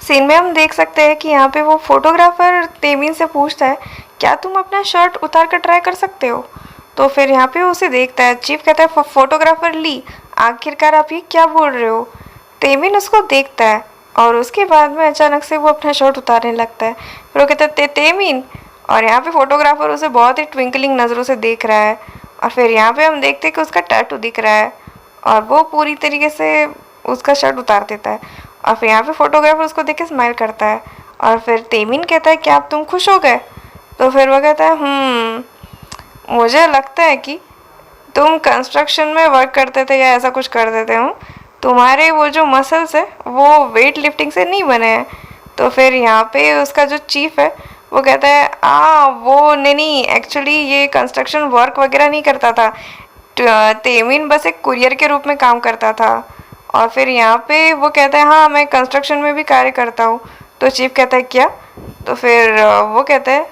Scene में हम देख सकते हैं कि यहाँ पे वो फोटोग्राफर तेमिन से पूछता है, क्या तुम अपना शर्ट उतार कर ट्राई कर सकते हो? तो फिर यहाँ पे उसे देखता है। चीफ कहता है, फोटोग्राफर ली, आखिरकार आप ये क्या बोल रहे हो? तेमिन उसको देखता है और उसके बाद में अचानक से वो अपना शर्ट उतारने लगता है। फिर वो कहता है, तेमिन। और यहाँ पे फोटोग्राफर उसे बहुत ही ट्विंकलिंग नज़रों से देख रहा है। और फिर यहाँ पे हम देखते हैं कि उसका टैटू दिख रहा है और वो पूरी तरीके से उसका शर्ट उतार देता है। और फिर यहाँ पे फोटोग्राफर उसको देख के स्माइल करता है। और फिर तेमिन कहता है, क्या आप तुम खुश हो गए? तो फिर वो कहता है, मुझे लगता है कि तुम कंस्ट्रक्शन में वर्क करते थे या ऐसा कुछ कर देते हो। तुम्हारे वो जो मसल्स है वो वेट लिफ्टिंग से नहीं बने हैं। तो फिर यहाँ पे उसका जो चीफ है वो कहता है, वो नहीं, एक्चुअली ये कंस्ट्रक्शन वर्क वगैरह नहीं करता था। तेमिन बस एक कुरियर के रूप में काम करता था। और फिर यहाँ पे वो कहता है, हाँ मैं कंस्ट्रक्शन में भी कार्य करता हूँ। तो चीफ कहता है, क्या? तो फिर वो कहता है,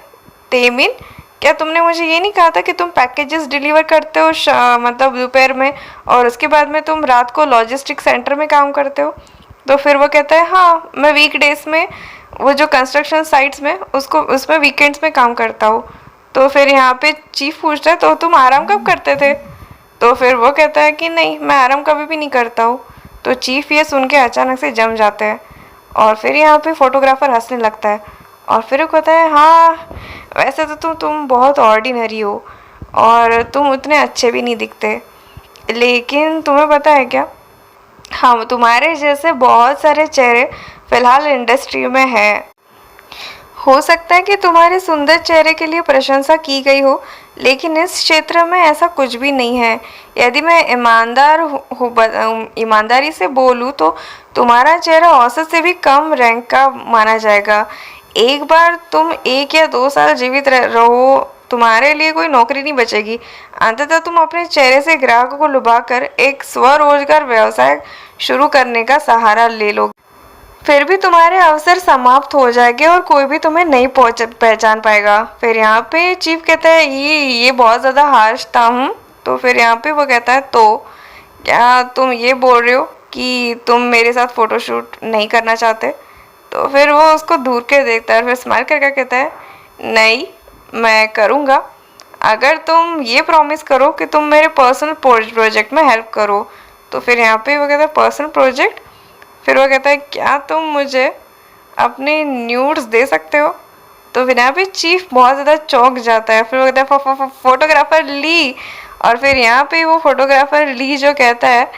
तेमिन, क्या तुमने मुझे ये नहीं कहा था कि तुम पैकेजेस डिलीवर करते हो मतलब दोपहर में, और उसके बाद में तुम रात को लॉजिस्टिक सेंटर में काम करते हो? तो फिर वो कहता है, हाँ मैं वीकडेज में वो जो कंस्ट्रक्शन साइट्स में उसमें वीकेंड्स में काम करता हूँ। तो फिर यहाँ पे चीफ पूछता है, तो तुम आराम कब करते थे? तो फिर वो कहता है कि नहीं, मैं आराम कभी भी नहीं करता हूँ। तो चीफ ये सुन के अचानक से जम जाते हैं। और फिर यहाँ पे फोटोग्राफर हंसने लगता है। और फिर वो कहता है, हाँ वैसे तो तुम बहुत ऑर्डिनरी हो और तुम उतने अच्छे भी नहीं दिखते, लेकिन तुम्हें पता है क्या, हाँ तुम्हारे जैसे बहुत सारे चेहरे फिलहाल इंडस्ट्री में है। हो सकता है कि तुम्हारे सुंदर चेहरे के लिए प्रशंसा की गई हो, लेकिन इस क्षेत्र में ऐसा कुछ भी नहीं है। यदि मैं ईमानदारी से बोलूँ तो तुम्हारा चेहरा औसत से भी कम रैंक का माना जाएगा। एक बार तुम 1 या 2 साल जीवित रहो, तुम्हारे लिए कोई नौकरी नहीं बचेगी। अंततः तुम अपने चेहरे से ग्राहकों को लुभाकर एक स्वरोजगार व्यवसाय शुरू करने का सहारा ले लो। फिर भी तुम्हारे अवसर समाप्त हो जाएंगे और कोई भी तुम्हें नहीं पहचान पाएगा। फिर यहाँ पे चीफ कहता है, ये बहुत ज़्यादा हार्श था। तो फिर यहाँ पे वो कहता है, तो क्या तुम ये बोल रहे हो कि तुम मेरे साथ फ़ोटोशूट नहीं करना चाहते? तो फिर वो उसको दूर के देखता है और फिर स्माइल करके कहता है, नहीं मैं करूँगा, अगर तुम ये प्रॉमिस करो कि तुम मेरे पर्सनल प्रोजेक्ट में हेल्प करो। तो फिर यहाँ पे वो कहता है, पर्सनल प्रोजेक्ट? फिर वो कहता है, क्या तुम मुझे अपने न्यूड्स दे सकते हो? तो फिर यहाँ पे चीफ बहुत ज़्यादा चौंक जाता है। फिर वो कहता है, फोटोग्राफर ली। और फिर यहाँ पे वो फोटोग्राफर ली जो कहता है,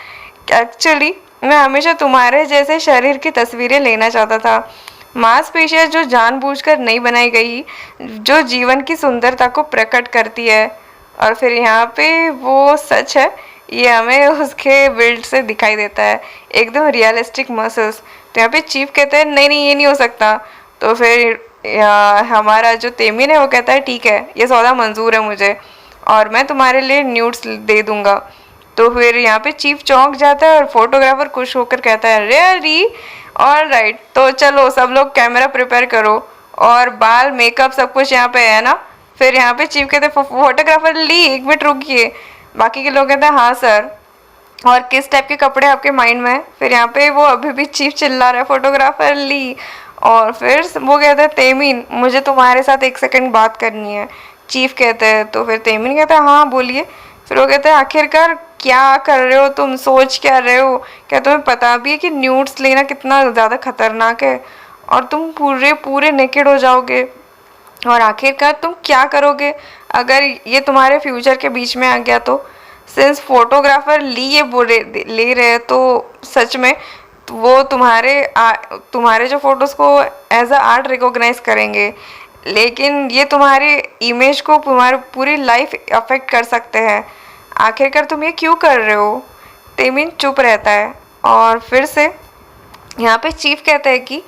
एक्चुअली मैं हमेशा तुम्हारे जैसे शरीर की तस्वीरें लेना चाहता था, मांसपेशियाँ जो जानबूझकर नहीं बनाई गई, जो जीवन की सुंदरता को प्रकट करती है। और फिर यहाँ पे वो सच है, ये हमें उसके बिल्ड से दिखाई देता है, एकदम रियलिस्टिक मसल्स। तो यहाँ पे चीफ कहता है, नहीं नहीं ये नहीं हो सकता। तो फिर हमारा जो तेमिन है वो कहता है, ठीक है ये सौदा मंजूर है मुझे, और मैं तुम्हारे लिए न्यूड्स दे दूंगा। तो फिर यहाँ पे चीफ चौंक जाता है और फोटोग्राफर खुश होकर कहता है, रियली, ऑल राइट, तो चलो सब लोग कैमरा प्रिपेयर करो और बाल मेकअप सब कुछ यहाँ पे है ना? फिर यहाँ पे चीफ कहते हैं, फोटोग्राफर ली 1 मिनट रुकिए। बाकी के लोग कहते हैं, हाँ सर, और किस टाइप के कपड़े आपके माइंड में है? फिर यहाँ पे वो अभी भी चीफ चिल्ला रहा है, फोटोग्राफर ली। और फिर वो कहता है, तेमिन मुझे तुम्हारे साथ 1 सेकंड बात करनी है। चीफ कहते हैं। तो फिर तेमिन कहता है, हाँ बोलिए। फिर वो कहता है, आखिरकार क्या कर रहे हो तुम, सोच क्या रहे हो? क्या तुम्हें पता भी है कि न्यूड्स लेना कितना ज़्यादा खतरनाक है और तुम पूरे पूरे नेकेड हो जाओगे? और आखिरकार तुम क्या करोगे अगर ये तुम्हारे फ्यूचर के बीच में आ गया तो? सिंस फोटोग्राफर ली ये ले रहे हैं तो सच में वो तुम्हारे जो फोटोज़ को एज अ आर्ट रिकॉग्नाइज करेंगे, लेकिन ये तुम्हारे इमेज को तुम्हारी पूरी लाइफ अफेक्ट कर सकते हैं। आखिरकार तुम ये क्यों कर रहे हो? तेमिन चुप रहता है। और फिर से यहाँ पे चीफ कहता है कि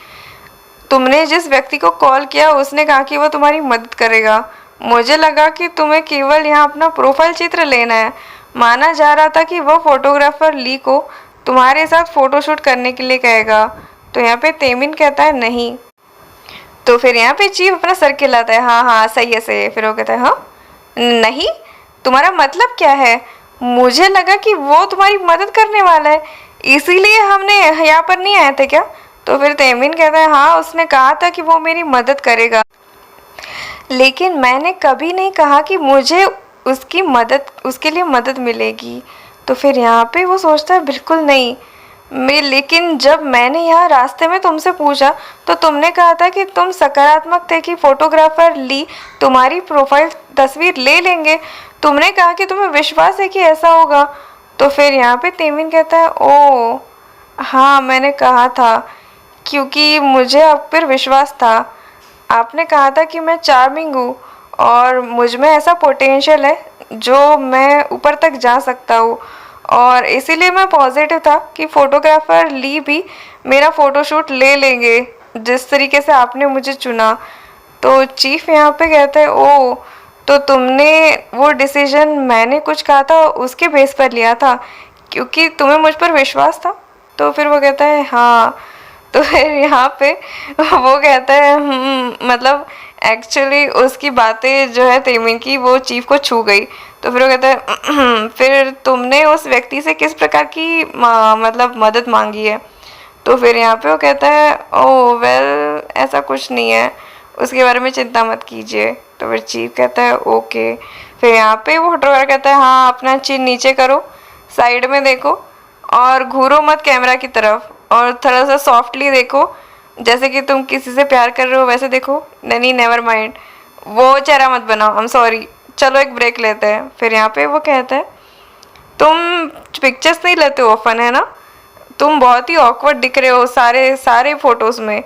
तुमने जिस व्यक्ति को कॉल किया उसने कहा कि वो तुम्हारी मदद करेगा। मुझे लगा कि तुम्हें केवल यहाँ अपना प्रोफाइल चित्र लेना है। माना जा रहा था कि वो फोटोग्राफर ली को तुम्हारे साथ फोटोशूट करने के लिए कहेगा। तो यहाँ पे तेमिन कहता है, नहीं। तो फिर यहाँ पे चीफ अपना सर खिलाता है, हाँ हाँ सही है सही है। फिर वो कहता है, हाँ नहीं, तुम्हारा मतलब क्या है? मुझे लगा कि वो तुम्हारी मदद करने वाला है, इसीलिए हमने यहाँ पर नहीं आए थे क्या? तो फिर तेमिन कहता है हाँ उसने कहा था कि वो मेरी मदद करेगा, लेकिन मैंने कभी नहीं कहा कि मुझे उसके लिए मदद मिलेगी। तो फिर यहाँ पे वो सोचता है बिल्कुल नहीं, लेकिन जब मैंने यहाँ रास्ते में तुमसे पूछा तो तुमने कहा था कि तुम सकारात्मक थे कि फोटोग्राफर ली तुम्हारी प्रोफाइल तस्वीर ले लेंगे, तुमने कहा कि तुम्हें विश्वास है कि ऐसा होगा। तो फिर यहाँ पे तेमिन कहता है ओ हाँ मैंने कहा था, क्योंकि मुझे आप पर विश्वास था। आपने कहा था कि मैं चार्मिंग हूँ और मुझ में ऐसा पोटेंशियल है जो मैं ऊपर तक जा सकता हूँ, और इसीलिए मैं पॉजिटिव था कि फोटोग्राफर ली भी मेरा फ़ोटोशूट ले लेंगे जिस तरीके से आपने मुझे चुना। तो चीफ यहाँ पे कहता है ओ तो तुमने वो डिसीजन मैंने कुछ कहा था उसके बेस पर लिया था क्योंकि तुम्हें मुझ पर विश्वास था। तो फिर वो कहता है हाँ। तो फिर यहाँ पे वो कहता है मतलब एक्चुअली उसकी बातें जो है तेमिन की वो चीफ को छू गई। तो फिर वो कहता है फिर तुमने उस व्यक्ति से किस प्रकार की मतलब मदद मांगी है। तो फिर यहाँ पे वो कहता है ओह वेल ऐसा कुछ नहीं है, उसके बारे में चिंता मत कीजिए। तो फिर चीफ कहता है ओके। फिर यहाँ पे वो फोटोग्राफर कहता है हाँ अपना चिन नीचे करो, साइड में देखो और घूरो मत कैमरा की तरफ, और थोड़ा सा सॉफ्टली देखो जैसे कि तुम किसी से प्यार कर रहे हो वैसे देखो। नहीं नेवर माइंड, वो चेहरा मत बनाओ, आई एम सॉरी, चलो एक ब्रेक लेते हैं। फिर यहाँ पे वो कहता है तुम पिक्चर्स नहीं लेते हो फन है ना, तुम बहुत ही ऑकवर्ड दिख रहे हो सारे सारे फोटोज़ में,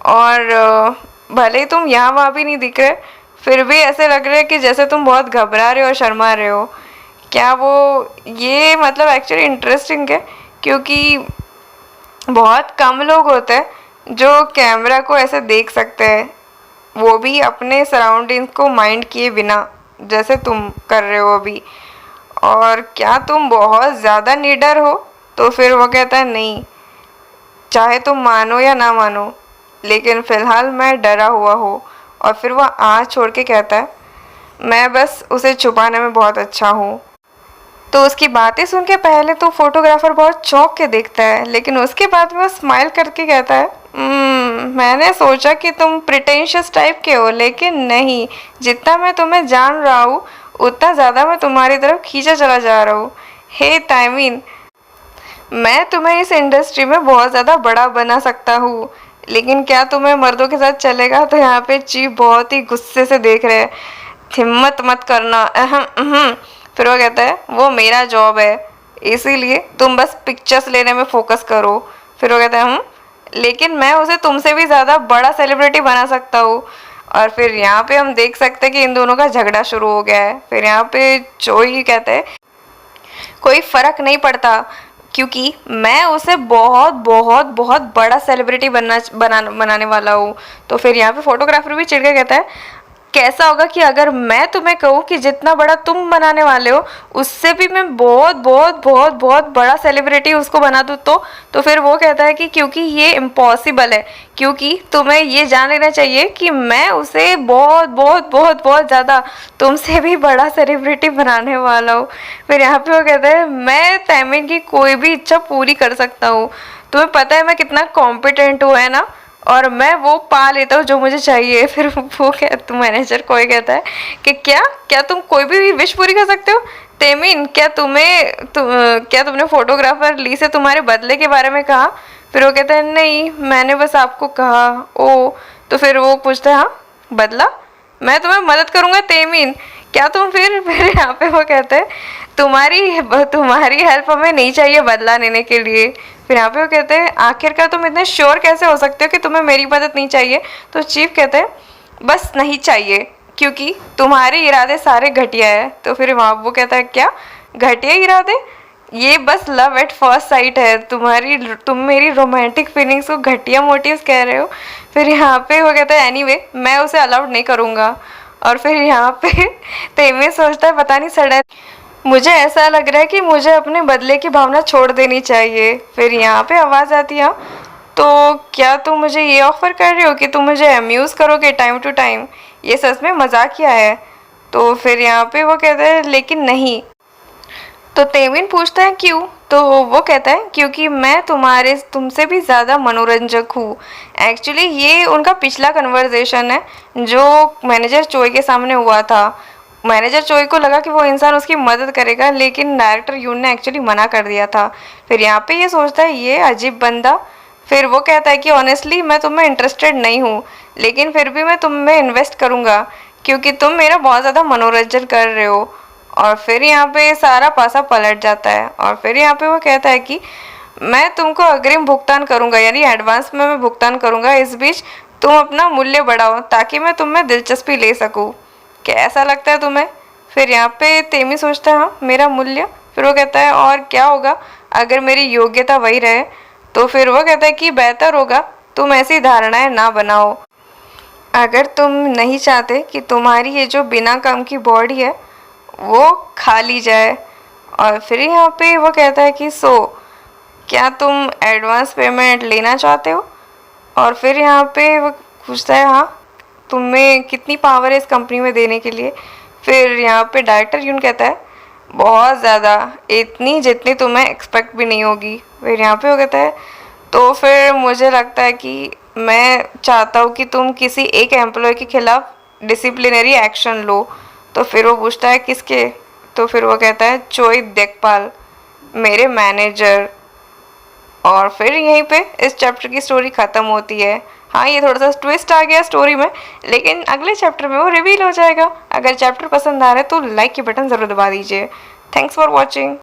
और भले ही तुम यहाँ वहाँ भी नहीं दिख रहे फिर भी ऐसे लग रहा है कि जैसे तुम बहुत घबरा रहे हो और शर्मा रहे हो। क्या वो ये मतलब एक्चुअली इंटरेस्टिंग है क्योंकि बहुत कम लोग होते हैं जो कैमरा को ऐसे देख सकते हैं, वो भी अपने सराउंडिंग्स को माइंड किए बिना जैसे तुम कर रहे हो अभी। और क्या तुम बहुत ज़्यादा निडर हो। तो फिर वो कहता है नहीं, चाहे तुम मानो या ना मानो लेकिन फ़िलहाल मैं डरा हुआ हूँ। और फिर वह आँख छोड़ के कहता है मैं बस उसे छुपाने में बहुत अच्छा हूँ। तो उसकी बातें सुन के पहले तो फोटोग्राफर बहुत चौंक के देखता है, लेकिन उसके बाद वो स्माइल करके कहता है मैंने सोचा कि तुम प्रिटेंशियस टाइप के हो, लेकिन नहीं, जितना मैं तुम्हें जान रहा हूँ उतना ज़्यादा मैं तुम्हारी तरफ खींचा चला जा रहा हूँ। हे ताइमिन, मैं तुम्हें इस इंडस्ट्री में बहुत ज़्यादा बड़ा बना सकता हूँ, लेकिन क्या तुम्हें मर्दों के साथ चलेगा। तो यहाँ पे चीफ बहुत ही गुस्से से देख रहे हैं, हिम्मत मत करना अहम। फिर वो कहता है वो मेरा जॉब है, इसीलिए तुम बस पिक्चर्स लेने में फोकस करो। फिर वो कहता है लेकिन मैं उसे तुमसे भी ज़्यादा बड़ा सेलिब्रिटी बना सकता हूँ। और फिर यहाँ पे हम देख सकते हैं कि इन दोनों का झगड़ा शुरू हो गया है। फिर यहाँ पे जोई कहते हैं कोई फ़र्क नहीं पड़ता क्योंकि मैं उसे बहुत बहुत बहुत बड़ा सेलिब्रिटी बनाने वाला हूँ। तो फिर यहाँ पे फोटोग्राफर भी चिढ़ के कहता है कैसा होगा कि अगर मैं तुम्हें कहूँ कि जितना बड़ा तुम बनाने वाले हो उससे भी मैं बहुत बहुत बहुत बहुत बड़ा सेलिब्रिटी उसको बना दूँ। तो फिर वो कहता है कि क्योंकि ये इम्पॉसिबल है, क्योंकि तुम्हें ये जान लेना चाहिए कि मैं उसे बहुत बहुत बहुत बहुत ज़्यादा तुमसे भी बड़ा सेलिब्रिटी बनाने वाला हूँ। फिर यहाँ पे वो कहता है मैं ताइमिन की कोई भी इच्छा पूरी कर सकता हूँ, तुम्हें पता है मैं कितना कॉम्पिटेंट हूँ है ना, और मैं वो पा लेता हूँ जो मुझे चाहिए। फिर वो क्या मैनेजर कोई कहता है कि क्या क्या तुम कोई भी विश पूरी कर सकते हो। तेमिन क्या क्या तुमने फोटोग्राफर ली से तुम्हारे बदले के बारे में कहा। फिर वो कहता है नहीं, मैंने बस आपको कहा। ओ तो फिर वो पूछता है हाँ बदला, मैं तुम्हें मदद करूँगा तेमिन, क्या तुम फिर यहाँ पे वो कहते हैं तुम्हारी हेल्प हमें नहीं चाहिए बदला लेने के लिए। फिर यहाँ पे वो कहते हैं आखिरकार तुम इतने श्योर कैसे हो सकते हो कि तुम्हें मेरी मदद नहीं चाहिए। तो चीफ कहते हैं बस नहीं चाहिए क्योंकि तुम्हारे इरादे सारे घटिया है। तो फिर वहाँ वो कहता है क्या घटिया इरादे, ये बस लव एट फर्स्ट साइट है, तुम मेरी रोमांटिक फीलिंग्स को घटिया मोटिव्स कह रहे हो। फिर यहाँ पे वो कहता है एनीवे मैं उसे अलाउड नहीं करूँगा। और फिर यहाँ पे तेमी सोचता है पता नहीं सडन मुझे ऐसा लग रहा है कि मुझे अपने बदले की भावना छोड़ देनी चाहिए। फिर यहाँ पे आवाज़ आती है तो क्या तुम मुझे ये ऑफ़र कर रहे हो कि तुम मुझे अम्यूज़ करोगे टाइम टू टाइम, ये सच में मजाकिया है। तो फिर यहाँ पे वो कहते हैं लेकिन नहीं। तो तेमिन पूछता है क्यों। तो वो कहता है क्योंकि मैं तुमसे भी ज़्यादा मनोरंजक हूँ। एक्चुअली ये उनका पिछला कन्वर्जेशन है जो मैनेजर चोई के सामने हुआ था। मैनेजर चोई को लगा कि वो इंसान उसकी मदद करेगा, लेकिन डायरेक्टर यून ने एक्चुअली मना कर दिया था। फिर यहाँ पे ये सोचता है ये अजीब बंदा। फिर वो कहता है कि ऑनेस्टली मैं तुम में इंटरेस्टेड नहीं हूँ, लेकिन फिर भी मैं तुम में इन्वेस्ट करूँगा क्योंकि तुम मेरा बहुत ज़्यादा मनोरंजन कर रहे हो। और फिर यहाँ पे सारा पासा पलट जाता है और फिर यहाँ पे वो कहता है कि मैं तुमको अग्रिम भुगतान करूँगा, यानी एडवांस में मैं भुगतान करूँगा। इस बीच तुम अपना मूल्य बढ़ाओ ताकि मैं तुम में दिलचस्पी ले सकूँ। कैसा लगता है तुम्हें? फिर यहाँ पे तेमी सोचता है हाँ मेरा मूल्य। फिर वो कहता है और क्या होगा अगर मेरी योग्यता वही रहे? तो फिर वो कहता है कि बेहतर होगा तुम ऐसी धारणाएं ना बनाओ। अगर तुम नहीं चाहते कि तुम्हारी ये जो बिना काम की बॉडी है वो खा ली जाए। और फिर यहाँ पे वो कहता है कि क्या तुम एडवांस पेमेंट लेना चाहते हो? और फिर यहाँ पे वो पूछता है हाँ तुम्हें कितनी पावर है इस कंपनी में देने के लिए? फिर यहाँ पे डायरेक्टर यून कहता है बहुत ज़्यादा, इतनी जितनी तुम्हें एक्सपेक्ट भी नहीं होगी। फिर यहाँ पे वो कहता है तो फिर मुझे लगता है कि मैं चाहता हूँ कि तुम किसी एक एम्प्लॉय के खिलाफ डिसिप्लिनरी एक्शन लो। तो फिर वो पूछता है किसके? तो फिर वो कहता है चोई देखपाल, मेरे मैनेजर। और फिर यहीं पे इस चैप्टर की स्टोरी ख़त्म होती है। हाँ ये थोड़ा सा ट्विस्ट आ गया स्टोरी में, लेकिन अगले चैप्टर में वो रिवील हो जाएगा। अगर चैप्टर पसंद आ रहा है तो लाइक की बटन ज़रूर दबा दीजिए। Thanks for watching.